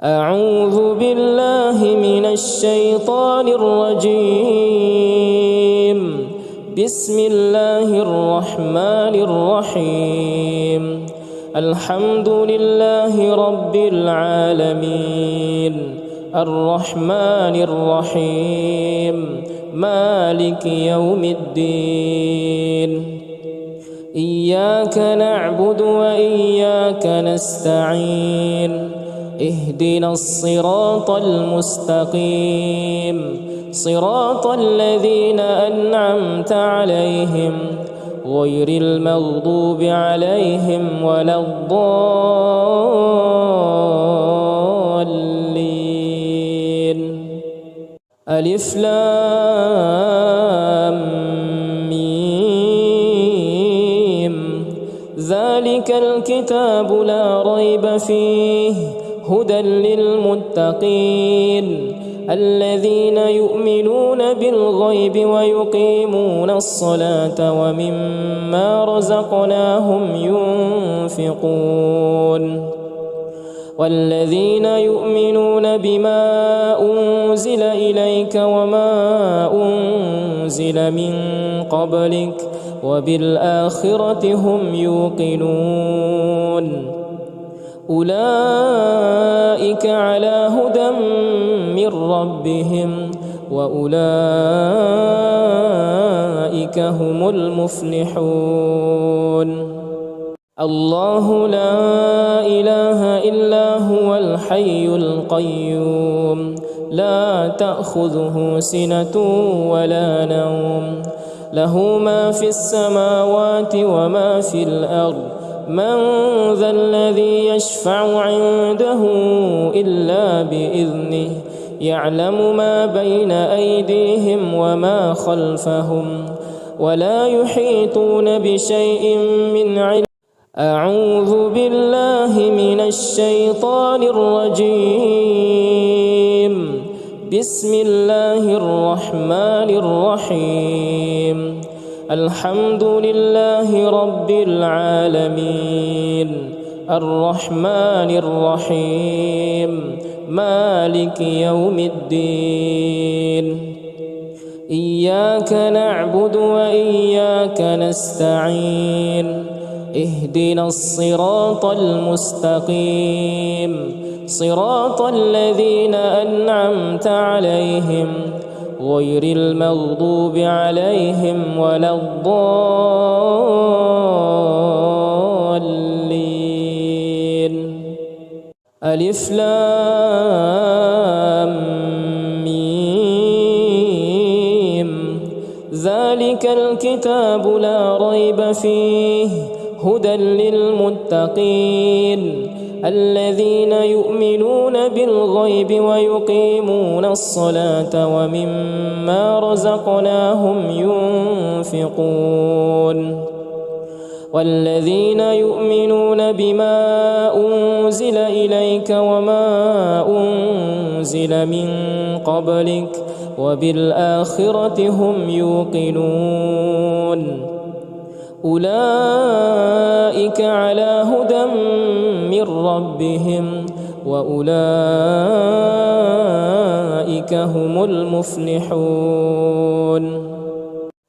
أعوذ بالله من الشيطان الرجيم. بسم الله الرحمن الرحيم. الحمد لله رب العالمين، الرحمن الرحيم، مالك يوم الدين. إياك نعبد وإياك نستعين. اهدنا الصراط المستقيم، صراط الذين أنعمت عليهم غير المغضوب عليهم ولا الضالين. ألف لام ميم. ذلك الكتاب لا ريب فيه هدى للمتقين الذين يؤمنون بالغيب ويقيمون الصلاة ومما رزقناهم ينفقون. والذين يؤمنون بما أنزل إليك وما أنزل من قبلك وبالآخرة هم يوقنون. أولئك على هدى من ربهم وأولئك هم المفلحون. الله لا إله إلا هو الحي القيوم، لا تأخذه سنة ولا نوم، له ما في السماوات وما في الأرض. من ذا الذي يشفع عنده إلا بإذنه، يعلم ما بين أيديهم وما خلفهم ولا يحيطون بشيء من علمه. أعوذ بالله من الشيطان الرجيم. بسم الله الرحمن الرحيم. الحمد لله رب العالمين، الرحمن الرحيم، مالك يوم الدين. إياك نعبد وإياك نستعين. اهدنا الصراط المستقيم، صراط الذين أنعمت عليهم غير المغضوب عليهم ولا الضالين. ألف لام ميم. ذلك الكتاب لا ريب فيه هدى للمتقين الذين يؤمنون بالغيب ويقيمون الصلاة ومما رزقناهم ينفقون. والذين يؤمنون بما أنزل إليك وما أنزل من قبلك وبالآخرة هم يوقنون. أولئك على هدى من ربهم وأولئك هم المفلحون.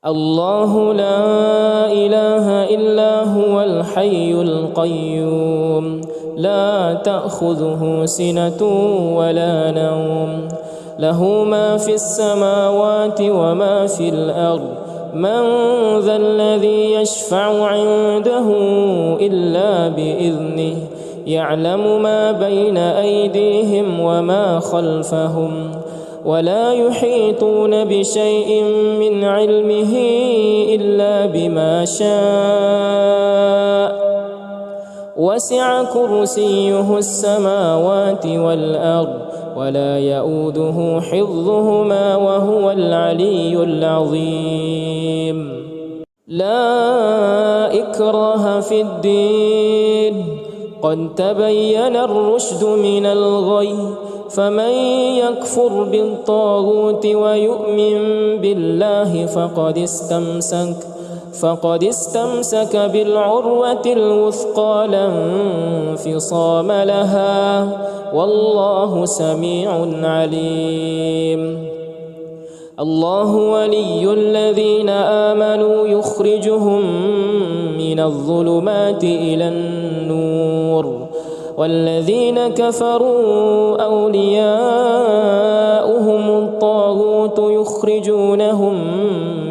الله لا إله إلا هو الحي القيوم، لا تأخذه سنة ولا نوم، له ما في السماوات وما في الأرض. من ذا الذي يشفع عنده إلا بإذنه، يعلم ما بين أيديهم وما خلفهم ولا يحيطون بشيء من علمه إلا بما شاء. وسع كرسيه السماوات والأرض ولا يؤوده حفظهما وهو العلي العظيم. لا إكراه في الدين، قد تبين الرشد من الغي. فمن يكفر بالطاغوت ويؤمن بالله فقد استمسك بالعروة الوثقى لا انفصام لها، والله سميع عليم. الله ولي الذين آمنوا يخرجهم من الظلمات إلى النور، والذين كفروا أولياؤهم الطاغوت يخرجونهم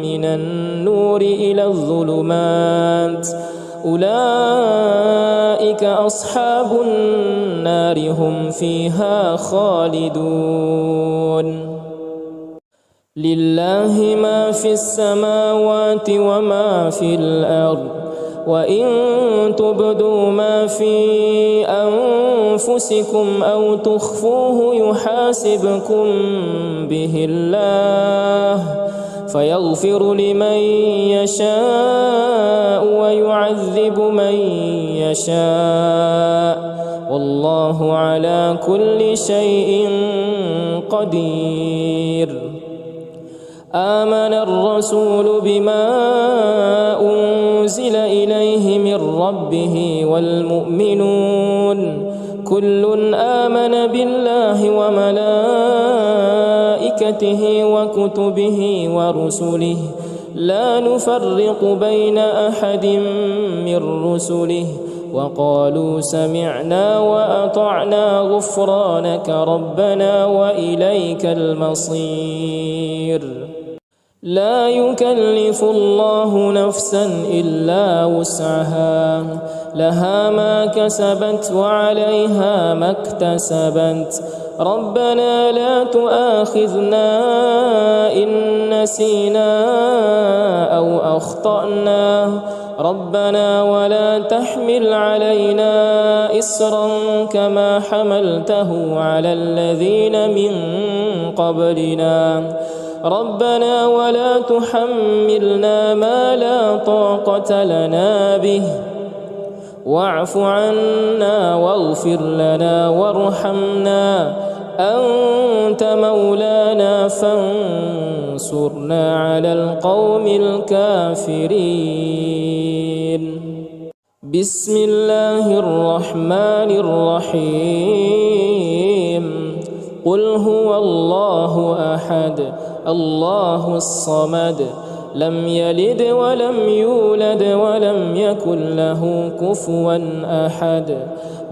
من النور إلى الظلمات، أولئك أصحاب النار هم فيها خالدون. لله ما في السماوات وما في الأرض، وإن تبدوا ما في أنفسكم أو تخفوه يحاسبكم به الله، فيغفر لمن يشاء ويعذب من يشاء، والله على كل شيء قدير. آمن الرسول بما أنزل إليه من ربه والمؤمنون كل آمن بالله وملائكته وكتبه ورسله لا نفرق بين أحد من رسله، وقالوا سمعنا وأطعنا غفرانك ربنا وإليك المصير. لا يكلف الله نفسا إلا وسعها، لها ما كسبت وعليها ما اكتسبت، ربنا لا تؤاخذنا إن نسينا أو أخطأنا، ربنا ولا تحمل علينا إصرا كما حملته على الذين من قبلنا، ربنا ولا تحملنا ما لا طاقة لنا به، واعف عنا واغفر لنا وارحمنا، أنت مولانا فانصرنا على القوم الكافرين. بسم الله الرحمن الرحيم. قل هو الله أحد الله الصمد لم يلد ولم يولد ولم يكن له كفوا أحد.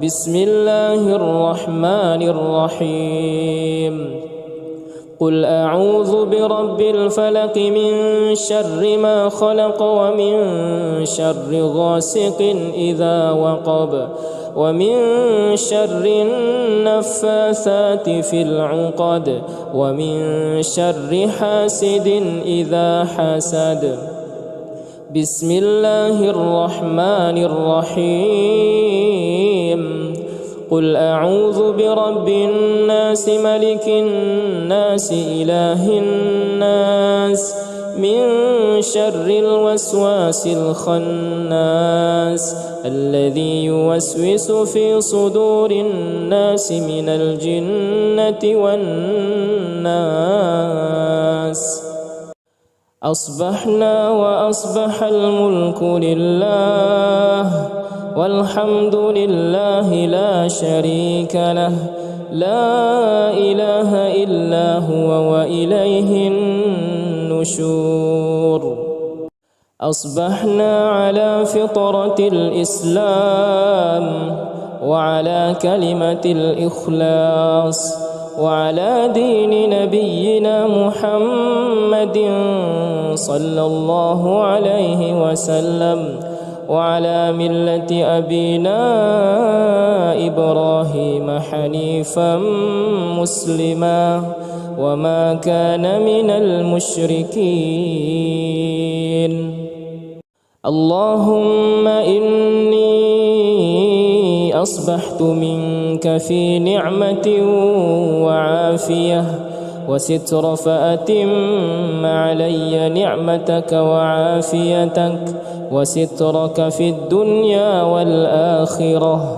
بسم الله الرحمن الرحيم. قل أعوذ برب الفلق من شر ما خلق ومن شر غاسق إذا وقب ومن شر النفاثات في العقد ومن شر حاسد إذا حسد. بسم الله الرحمن الرحيم. قل أعوذ برب الناس ملك الناس إله الناس من شر الوسواس الخناس الذي يوسوس في صدور الناس من الجنة والناس. أصبحنا وأصبح الملك لله والحمد لله لا شريك له لا إله إلا هو وإليه النشور. أصبحنا على فطرة الإسلام وعلى كلمة الإخلاص وعلى دين نبينا محمد صلى الله عليه وسلم وعلى ملة أبينا إبراهيم حنيفا مسلما وما كان من المشركين. اللهم إني أصبحت منك في نعمة وعافية وستر، فأتم علي نعمتك وعافيتك وسترك في الدنيا والآخرة.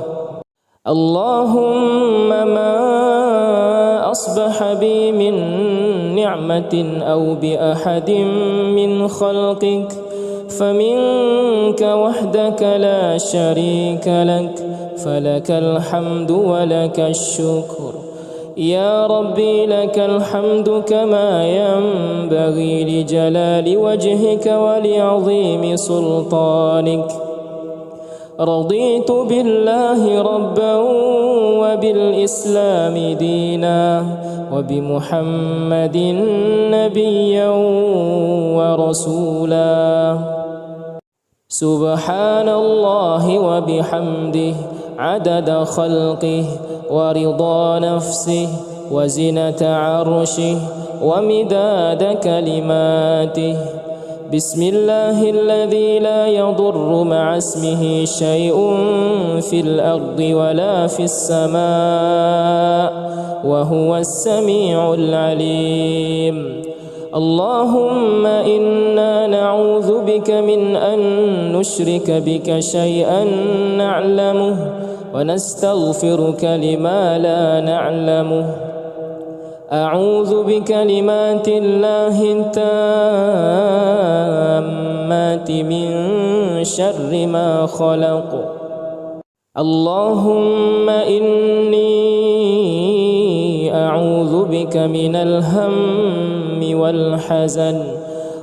اللهم ما أصبح بي من نعمة أو بأحد من خلقك فمنك وحدك لا شريك لك، فلك الحمد ولك الشكر. يا ربي لك الحمد كما ينبغي لجلال وجهك ولعظيم سلطانك. رضيت بالله ربا وبالإسلام دينا وبمحمد نبيا ورسولا. سبحان الله وبحمده عدد خلقه ورضا نفسه وزنة عرشه ومداد كلماته. بسم الله الذي لا يضر مع اسمه شيء في الأرض ولا في السماء وهو السميع العليم. اللهم إنا نعوذ بك من أن نشرك بك شيئا نعلمه ونستغفرك لما لا نعلمه. أعوذ بكلمات الله التامات من شر ما خلق. اللهم إني أعوذ بك من الهم والحزن،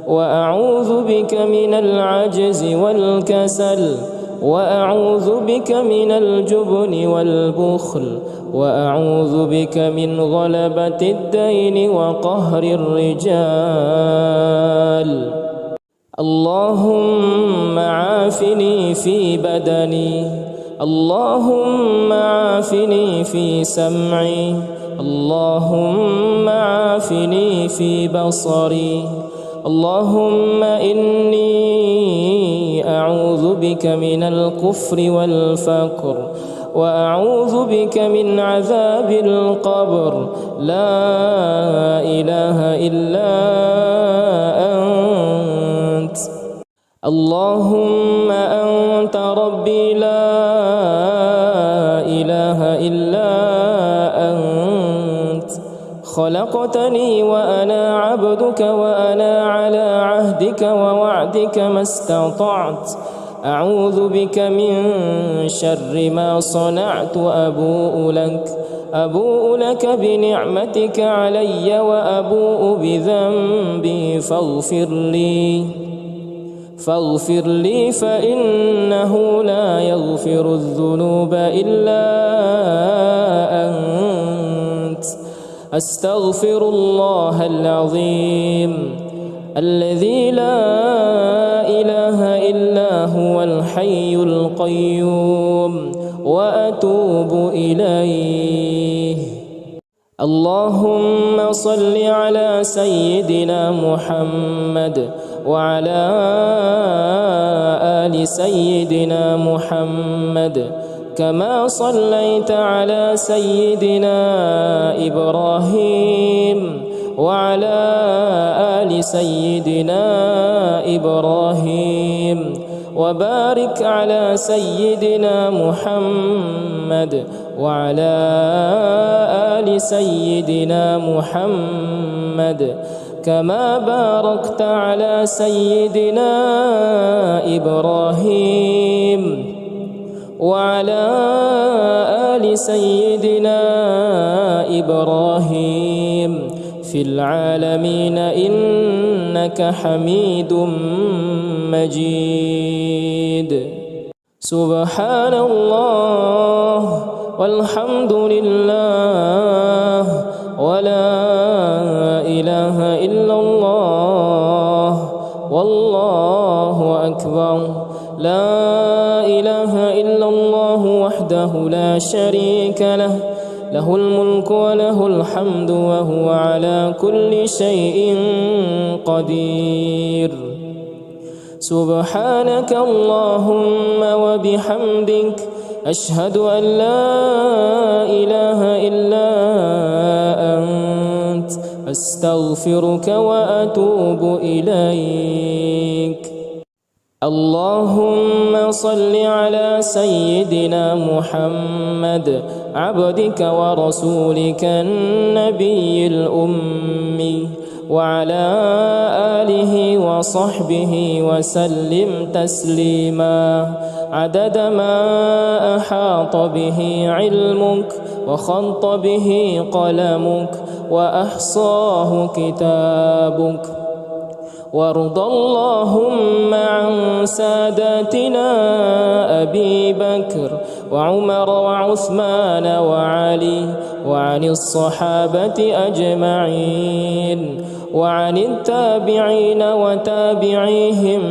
وأعوذ بك من العجز والكسل، وأعوذ بك من الجبن والبخل، وأعوذ بك من غلبة الدين وقهر الرجال. اللهم عافني في بدني، اللهم عافني في سمعي، اللهم عافني في بصري. اللهم إني أعوذ بك من الكفر والفقر، وأعوذ بك من عذاب القبر. لا إله إلا أنت. اللهم أنت ربي لا إله إلا أنت. خلقتني وأنا عبدك، وأنا على عهدك ووعدك ما استطعت. أعوذ بك من شر ما صنعت. أبوء لك بنعمتك علي وأبوء بذنبي فاغفر لي فإنه لا يغفر الذنوب إلا أنت. أستغفر الله العظيم الذي لا إله إلا هو الحي القيوم، وأتوب إليه. اللهم صل على سيدنا محمد وعلى آل سيدنا محمد، كما صليت على سيدنا إبراهيم وعلى آل سيدنا إبراهيم، وبارك على سيدنا محمد وعلى آل سيدنا محمد، كما باركت على سيدنا إبراهيم وعلى آل سيدنا إبراهيم في العالمين إنك حميد مجيد. سبحان الله والحمد لله ولا إله إلا الله والله أكبر. لا إله إلا الله وحده لا شريك له، له الملك وله الحمد وهو على كل شيء قدير. سبحانك اللهم وبحمدك، أشهد أن لا إله إلا أنت، أستغفرك وأتوب إليك. اللهم صل على سيدنا محمد عبدك ورسولك النبي الأمي، وعلى آله وصحبه وسلم تسليما عدد ما أحاط به علمك وخط به قلمك وأحصاه كتابك. وارض اللهم عن ساداتنا أبي بكر وعمر وعثمان وعلي وعن الصحابة أجمعين وعن التابعين وتابعيهم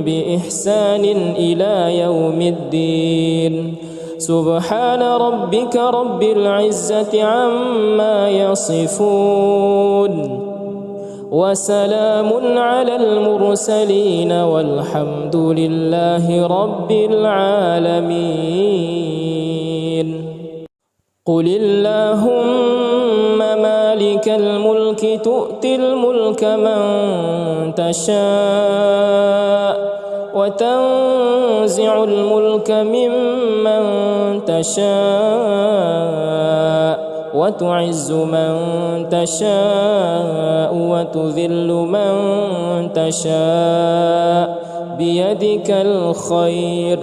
بإحسان إلى يوم الدين. سبحان ربك رب العزة عما يصفون وسلام على المرسلين والحمد لله رب العالمين. قل اللهم مالك الملك تؤتي الملك من تشاء وتنزع الملك ممن تشاء وتعز من تشاء وتذل من تشاء بيدك الخير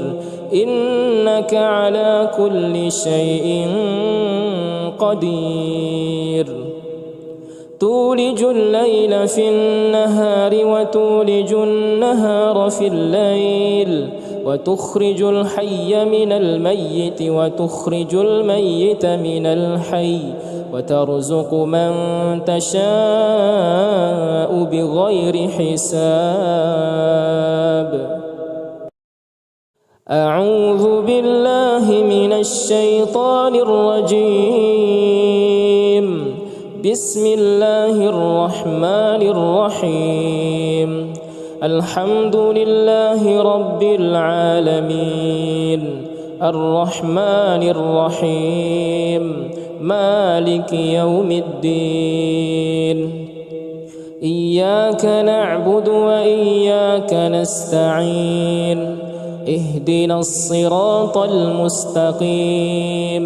إنك على كل شيء قدير. تولج الليل في النهار وتولج النهار في الليل وتخرج الحي من الميت وتخرج الميت من الحي وترزق من تشاء بغير حساب. أعوذ بالله من الشيطان الرجيم. بسم الله الرحمن الرحيم. الحمد لله رب العالمين الرحمن الرحيم مالك يوم الدين. إياك نعبد وإياك نستعين. اهدنا الصراط المستقيم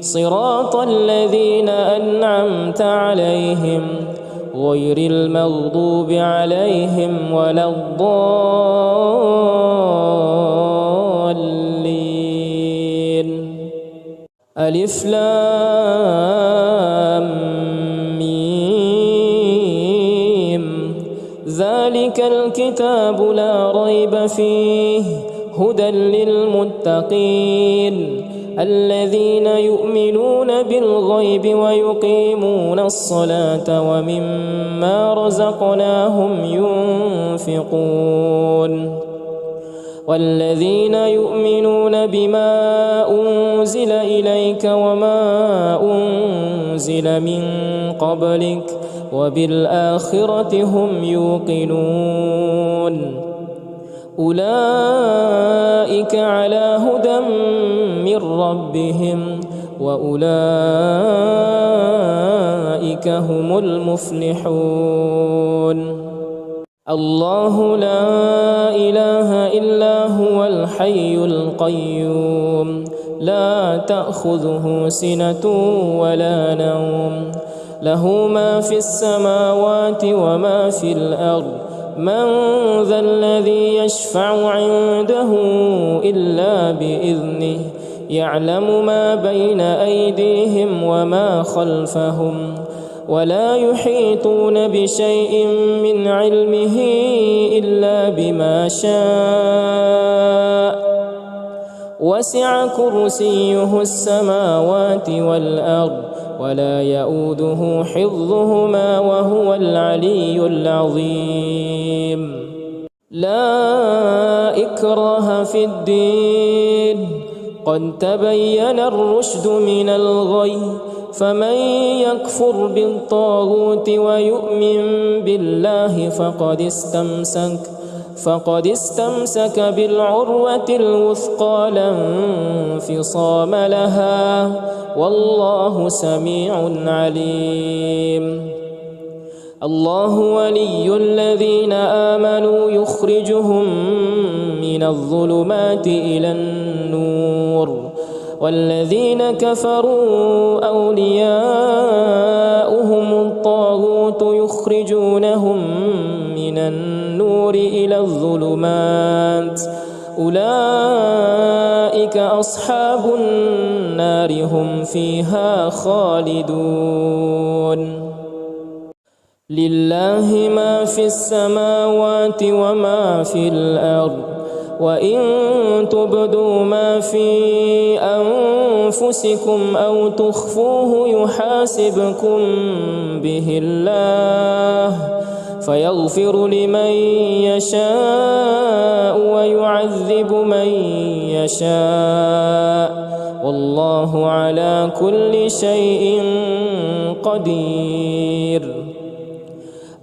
صراط الذين أنعمت عليهم غير المغضوب عليهم ولا الضالين. ألف لام ميم. ذلك الكتاب لا ريب فيه هدى للمتقين الذين يؤمنون بالغيب ويقيمون الصلاة ومما رزقناهم ينفقون. والذين يؤمنون بما أنزل إليك وما أنزل من قبلك وبالآخرة هم يوقنون. أولئك على هدى من ربهم وأولئك هم المفلحون. الله لا إله إلا هو الحي القيوم لا تأخذه سنة ولا نوم له ما في السماوات وما في الأرض. من ذا الذي يشفع عنده إلا بإذنه يعلم ما بين أيديهم وما خلفهم ولا يحيطون بشيء من علمه إلا بما شاء وسع كرسيه السماوات والأرض ولا يؤوده حفظهما وهو العلي العظيم. لا إكراه في الدين قد تبين الرشد من الغي فمن يكفر بالطاغوت ويؤمن بالله فقد استمسك بالعروة الوثقى لا انفصام لها والله سميع عليم. الله ولي الذين آمنوا يخرجهم من الظلمات إلى النور والذين كفروا أولياؤهم الطاغوت يخرجون أصحاب النار هم فيها خالدون لله ما في السماوات وما في الأرض وإن تبدوا ما في أنفسكم أو تخفوه يحاسبكم به الله فيغفر لمن يشاء ويعذب من يشاء والله على كل شيء قدير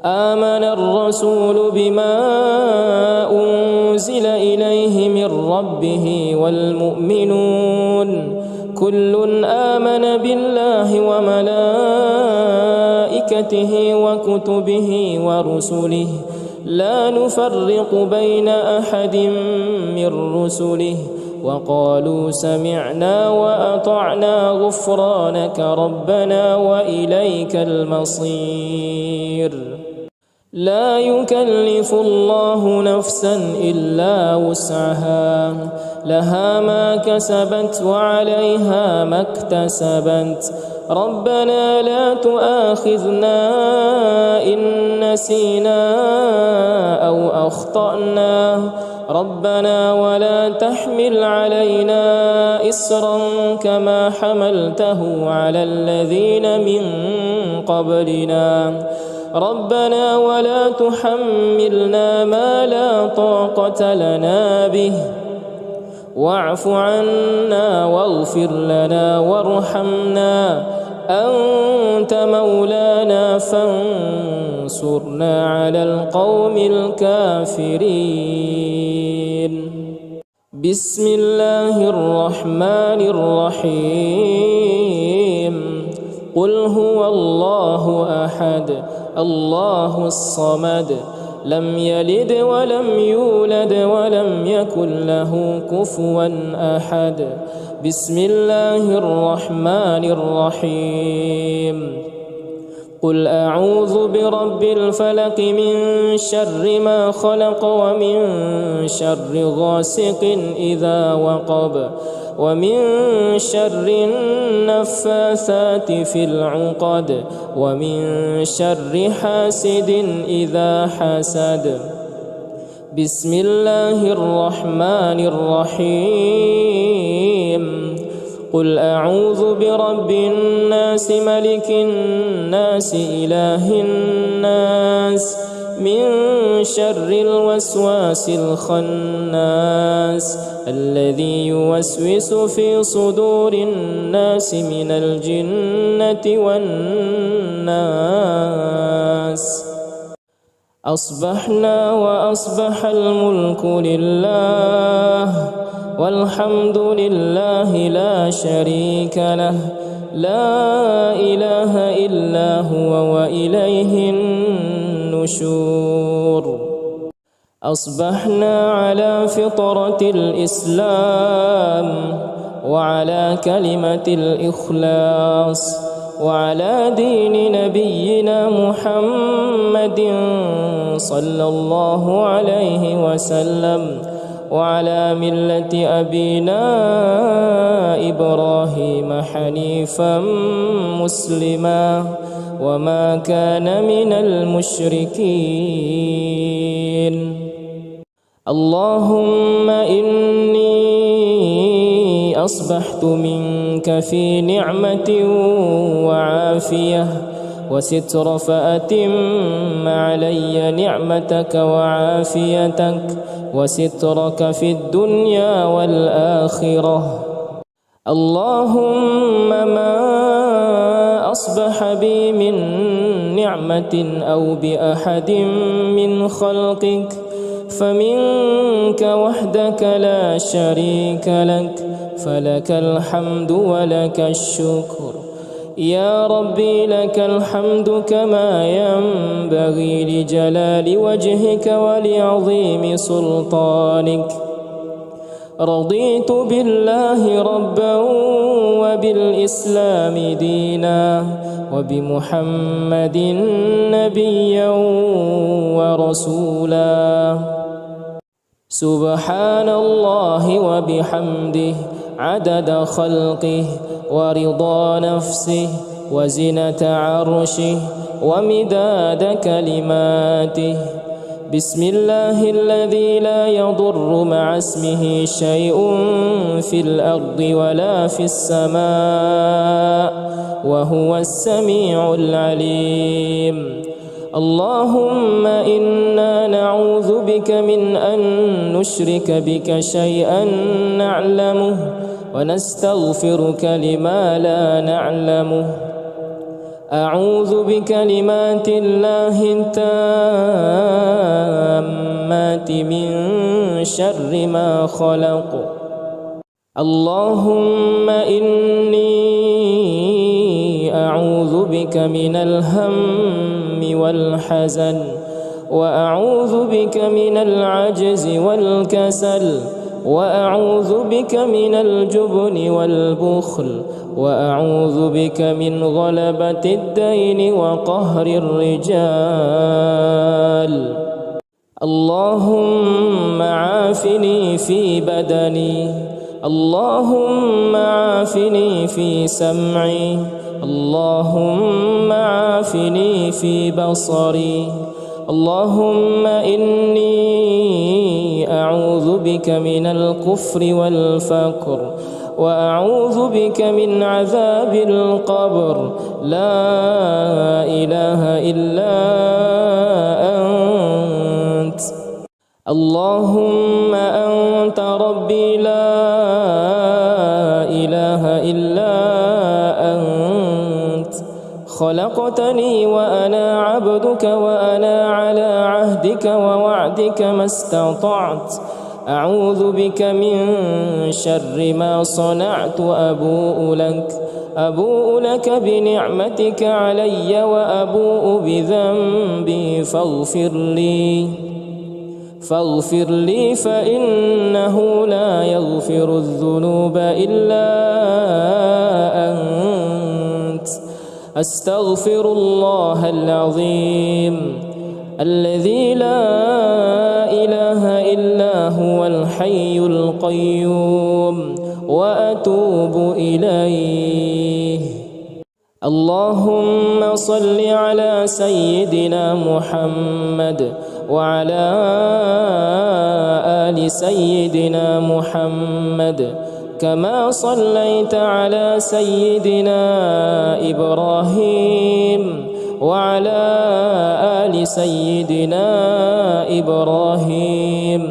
آمن الرسول بما أنزل إليه من ربه والمؤمنون كل آمن بالله وملائكته وكتبه ورسله لا نفرق بين أحد من رسله وقالوا سمعنا وأطعنا غفرانك ربنا وإليك المصير لا يكلف الله نفسا إلا وسعها لها ما كسبت وعليها ما اكتسبت ربنا لا تؤاخذنا إن نسينا أو أخطأنا ربنا ولا تحمل علينا إصرا كما حملته على الذين من قبلنا ربنا ولا تحملنا ما لا طاقة لنا به واعف عنا واغفر لنا وارحمنا أنت مولانا فانصرنا على القوم الكافرين بسم الله الرحمن الرحيم قل هو الله أحد الله الصمد لم يلد ولم يولد ولم يكن له كفوا أحد بسم الله الرحمن الرحيم قل أعوذ برب الفلق من شر ما خلق ومن شر غاسق إذا وقب ومن شر النفاثات في العقد ومن شر حاسد إذا حسد بسم الله الرحمن الرحيم قل أعوذ برب الناس ملك الناس إله الناس من شر الوسواس الخناس الذي يوسوس في صدور الناس من الجنة والناس أصبحنا وأصبح الملك لله والحمد لله لا شريك له لا إله إلا هو وإليه النشور أصبحنا على فطرة الإسلام وعلى كلمة الإخلاص وعلى دين نبينا محمد صلى الله عليه وسلم وعلى ملة أبينا إبراهيم حنيفا مسلما وما كان من المشركين اللهم إني أصبحت منك في نعمة وعافية وستر فأتم علي نعمتك وعافيتك وسترك في الدنيا والآخرة اللهم ما أصبح بي من نعمة أو بأحد من خلقك فمنك وحدك لا شريك لك فلك الحمد ولك الشكر يا ربي لك الحمد كما ينبغي لجلال وجهك ولعظيم سلطانك رضيت بالله ربا وبالإسلام دينا وبمحمد نبيا ورسولا سبحان الله وبحمده عدد خلقه ورضا نفسه وزنة عرشه ومداد كلماته. بسم الله الذي لا يضر مع اسمه شيء في الأرض ولا في السماء وهو السميع العليم. اللهم إنا نعوذ بك من أن نشرك بك شيئا نعلمه ونستغفرك لما لا نعلمه. أعوذ بكلمات الله التامات من شر ما خلق. اللهم إني أعوذ بك من الهم والحزن وأعوذ بك من العجز والكسل وأعوذ بك من الجبن والبخل وأعوذ بك من غلبة الدين وقهر الرجال. اللهم عافني في بدني، اللهم عافني في سمعي، اللهم عافني في بصري. اللهم إني أعوذ بك من الكفر والفقر وأعوذ بك من عذاب القبر. لا إله إلا أنت. اللهم أنت ربي لا إله إلا أنت. خلقتني وأنا عبدك وأنا على عهدك ووعدك ما استطعت. أعوذ بك من شر ما صنعت. أبوء لك بنعمتك علي وأبوء بذنبي فاغفر لي فإنه لا يغفر الذنوب إلا أنت. أستغفر الله العظيم الذي لا إله إلا هو الحي القيوم وأتوب إليه. اللهم صل على سيدنا محمد وعلى آل سيدنا محمد كما صليت على سيدنا إبراهيم وعلى آل سيدنا إبراهيم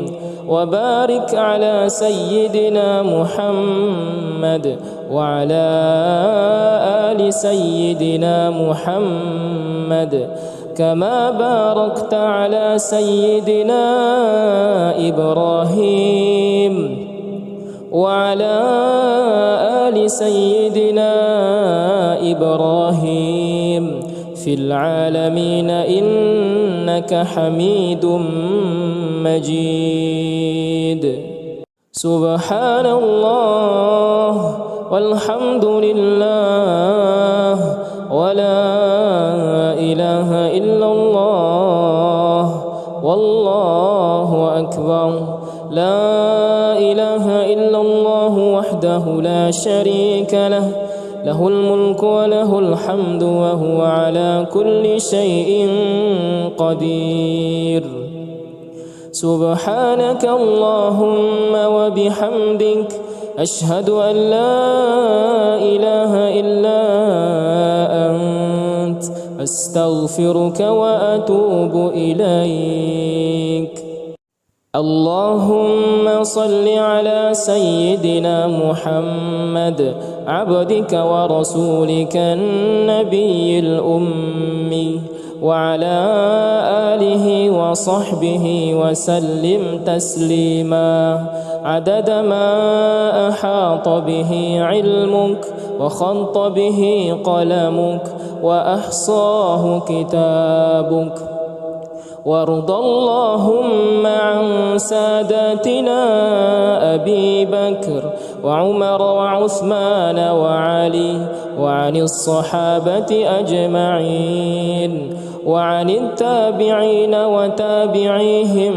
وبارك على سيدنا محمد وعلى آل سيدنا محمد كما باركت على سيدنا إبراهيم وعلى آل سيدنا إبراهيم في العالمين إنك حميد مجيد. سبحان الله والحمد لله ولا إله إلا الله والله أكبر. لا إله إلا الله وحده لا شريك له، له الملك وله الحمد وهو على كل شيء قدير. سبحانك اللهم وبحمدك أشهد أن لا إله إلا أنت أستغفرك وأتوب إليك. اللهم صل على سيدنا محمد عبدك ورسولك النبي الأمي وعلى آله وصحبه وسلم تسليما عدد ما أحاط به علمك وخط به قلمك وأحصاه كتابك. وارض اللهم عن ساداتنا أبي بكر وعمر وعثمان وعلي وعن الصحابة أجمعين وعن التابعين وتابعيهم